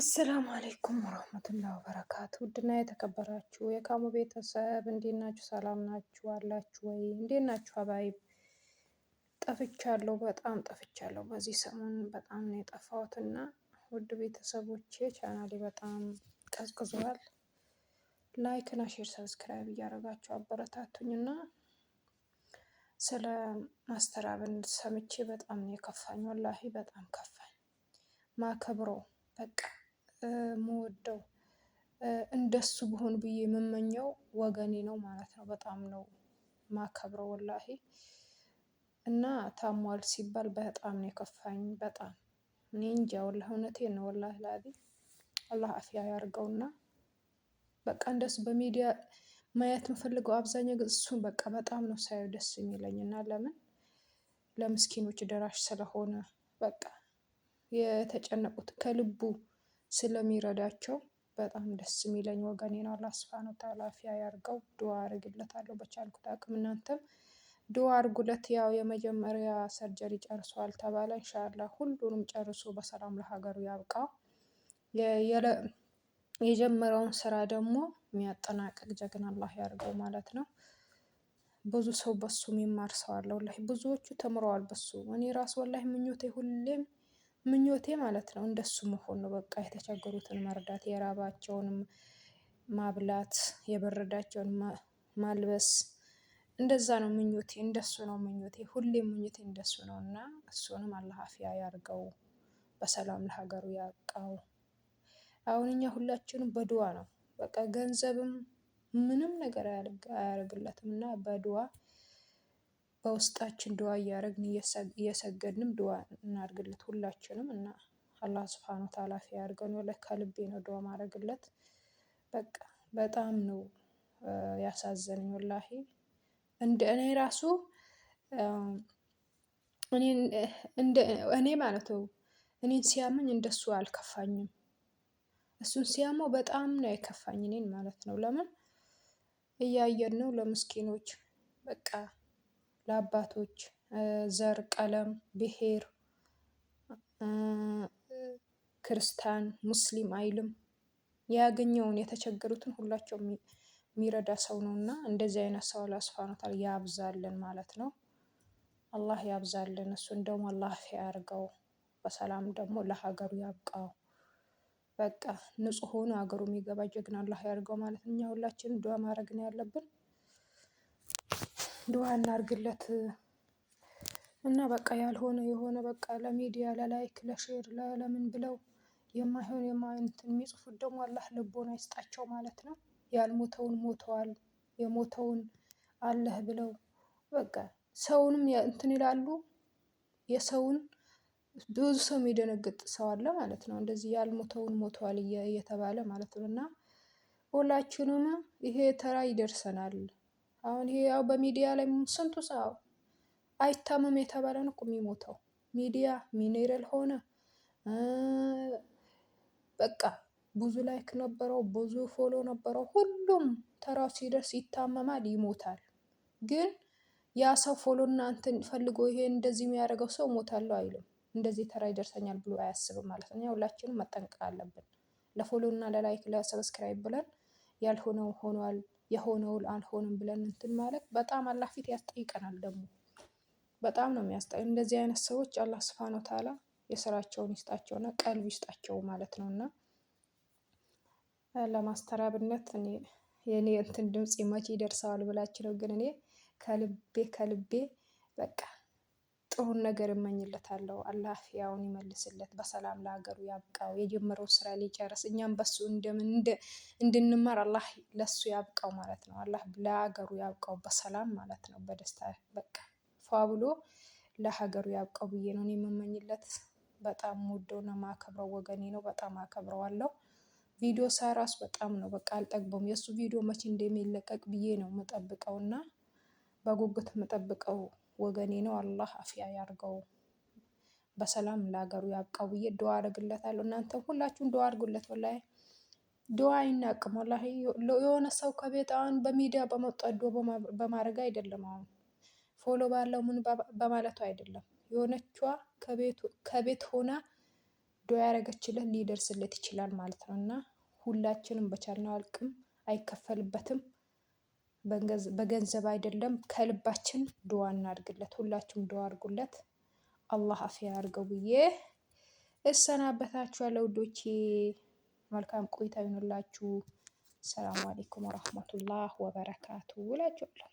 አሰላሙ አለይኩም ወራህመቱላሂ ወበረካቱ። ውድና የተከበራችሁ የካሙ ቤተሰብ እንዴት ናችሁ? ሰላም ናችሁ አላችሁ ወይ? እንዴት ናችሁ? ሀባይብ ጠፍቻለሁ፣ በጣም ጠፍቻለሁ። በዚህ ሰሞን በጣም ነው የጠፋሁትና ውድ ቤተሰቦቼ ቻናሌ በጣም ቀዝቅዟል። ላይክ እና ሼር ሰብስክራይብ እያደረጋችሁ አበረታቱኝና ስለ ማስተራብን ሰምቼ በጣም ነው የከፋኝ። ወላሂ በጣም ከፋኝ። ማከብረው በቃ የምወደው እንደሱ ብሆን ብዬ የምመኘው ወገኔ ነው ማለት ነው። በጣም ነው ማከብረው ወላሂ። እና ታሟል ሲባል በጣም ነው የከፋኝ። በጣም እኔ እንጃ ወላሂ እውነቴን ነው ወላሂ ላዚ አላህ አፍያ ያርገውና በቃ እንደሱ በሚዲያ ማየት የምፈልገው አብዛኛው ግን እሱን በቃ በጣም ነው ሳየው ደስ የሚለኝ እና ለምን ለምስኪኖች ደራሽ ስለሆነ በቃ የተጨነቁት ከልቡ ስለሚረዳቸው በጣም ደስ የሚለኝ ወገኔ ነው። አላህ ሱብሃነሁ ወተዓላ አፊያ ያርገው። ዱዓ አርግለታለሁ በቻልኩት አቅም። እናንተም ዱዓ አርጉለት። ያው የመጀመሪያ ሰርጀሪ ጨርሷል ተባለ። ኢንሻአላህ ሁሉንም ጨርሶ በሰላም ለሀገሩ ያብቃው። የጀመረውን ስራ ደግሞ የሚያጠናቅቅ ጀግና አላህ ያርገው ማለት ነው። ብዙ ሰው በሱ የሚማር ሰው አለ ወላሂ። ብዙዎቹ ተምረዋል በሱ። እኔ ራስ ወላሂ ምኞቴ ሁሌም ምኞቴ ማለት ነው እንደሱ መሆን ነው። በቃ የተቸገሩትን መርዳት፣ የራባቸውንም ማብላት፣ የበረዳቸውን ማልበስ እንደዛ ነው ምኞቴ። እንደሱ ነው ምኞቴ። ሁሌም ምኞቴ እንደሱ ነው እና እሱንም አላህ አፊያ ያርገው፣ በሰላም ለሀገሩ ያብቃው። አሁን እኛ ሁላችንም በዱዓ ነው በቃ ገንዘብም ምንም ነገር አያደርግለትም እና በዱዓ በውስጣችን ዱዓ እያደረግን እየሰገድንም ዱዓ እናድርግለት ሁላችንም እና አላህ ሱብሃነሁ ወተዓላ አፊያ ያርገን። ወላሂ ከልቤ ነው ዱዓ ማድረግለት። በቃ በጣም ነው ያሳዘነኝ ወላሂ። እንደ እኔ ራሱ እኔ ማለት ነው እኔን ሲያመኝ እንደሱ አልከፋኝም። እሱን ሲያመው በጣም ነው የከፋኝ እኔን ማለት ነው። ለምን እያየን ነው ለምስኪኖች በቃ ለአባቶች ዘር፣ ቀለም፣ ብሄር፣ ክርስቲያን፣ ሙስሊም አይልም። ያገኘውን የተቸገሩትን ሁላቸው የሚረዳ ሰው ነውና እንደዚህ አይነት ሰው አላህ ሱብሃነሁ ወተዓላ ያብዛልን ማለት ነው። አላህ ያብዛልን። እሱን ደግሞ አላህ ያርገው። በሰላም ደግሞ ለሀገሩ ያብቃው። በቃ ንጹህ ሆኖ ሀገሩ የሚገባ ጀግና አላህ ያርገው ማለት ነው። እኛ ሁላችንም ዱዓ ማድረግ ነው ያለብን። ዱዓ እናርግለት እና በቃ ያልሆነ የሆነ በቃ ለሚዲያ ለላይክ ለሼር ለምን ብለው የማይሆን የሚጽፉት ደግሞ አላህ ልቦና ይስጣቸው ማለት ነው። ያልሞተውን ሞተዋል፣ የሞተውን አለህ ብለው በቃ ሰውንም እንትን ይላሉ። የሰውን ብዙ ሰው የሚደነግጥ ሰው አለ ማለት ነው። እንደዚህ ያልሞተውን ሞተዋል እየተባለ ማለት ነው። እና ሁላችንም ይሄ ተራ ይደርሰናል። አሁን ይሄ ያው በሚዲያ ላይ ስንቱ ሰው አይታመም የተባለ ነው እኮ የሚሞተው። ሚዲያ ሚኔረል ሆነ በቃ ብዙ ላይክ ነበረው፣ ብዙ ፎሎ ነበረው። ሁሉም ተራው ሲደርስ ይታመማል፣ ይሞታል። ግን ያ ሰው ፎሎ እና እንትን ፈልጎ ይሄ እንደዚህ የሚያደርገው ሰው ሞታለሁ አይልም። እንደዚህ ተራ ይደርሰኛል ብሎ አያስብም ማለት ነው። ሁላችንም መጠንቀቅ አለብን። ለፎሎ እና ለላይክ ለሰብስክራይብ ብለን ያልሆነው ሆኗል የሆነው አልሆነም ብለን እንትን ማለት በጣም አላህ ፊት ያስጠይቀናል። ደግሞ በጣም ነው የሚያስጠይቅ። እንደዚህ አይነት ሰዎች አላህ ሱብሃነሁ ወተዓላ የስራቸውን ይስጣቸውና ቀልብ ይስጣቸው ማለት ነው። እና ለማስተራብነት የኔ እንትን ድምጽ መቼ ይደርሰዋል ብላችሁ ነው። ግን እኔ ከልቤ በቃ ጥሩን ነገር እመኝለታለሁ። አላህ አፊያውን ይመልስለት፣ በሰላም ለሀገሩ ያብቃው፣ የጀመረው ስራ ሊጨርስ እኛም በሱ እንድንማር አላህ ለሱ ያብቃው ማለት ነው። አላህ ለሀገሩ ያብቃው በሰላም ማለት ነው። በደስታ በቃ ፏ ብሎ ለሀገሩ ያብቃው ብዬ ነው እኔ የምመኝለት። በጣም የምወደውና ማከብረው ወገኔ ነው። በጣም አከብረዋለሁ። ቪዲዮ ሳራስ በጣም ነው በቃ አልጠግበውም። የእሱ ቪዲዮ መቼ እንደሚለቀቅ ብዬ ነው የምጠብቀውና በጉጉት የምጠብቀው ወገኔ ነው። አላህ አፊያ ያርገው፣ በሰላም ለሀገሩ ያብቃው ብዬ ዱዓ አደርግለታለሁ። እናንተም ሁላችሁም ዱዓ አድርጉለት። ወላሂ ዱዓ አይናቅም። ወላሂ የሆነ ሰው ከቤት አሁን በሚዲያ በመውጣት ዱዓ በማድረግ አይደለም። አሁን ፎሎ ባለው ምን በማለቱ አይደለም። የሆነችዋ ከቤት ሆና ዱዓ ያደረገችለት ሊደርስለት ይችላል ማለት ነው። እና ሁላችንም በቻልነው አቅም አይከፈልበትም፣ በገንዘብ አይደለም፣ ከልባችን ዱዓ እናድርግለት። ሁላችሁም ዱዓ አድርጉለት፣ አላህ አፊያ አድርገው ብዬ እሰናበታችኋለሁ ውዶቼ። መልካም ቆይታ ይሁንላችሁ። ሰላም አለይኩም ወራህመቱላህ ወበረካቱ እላችኋለሁ።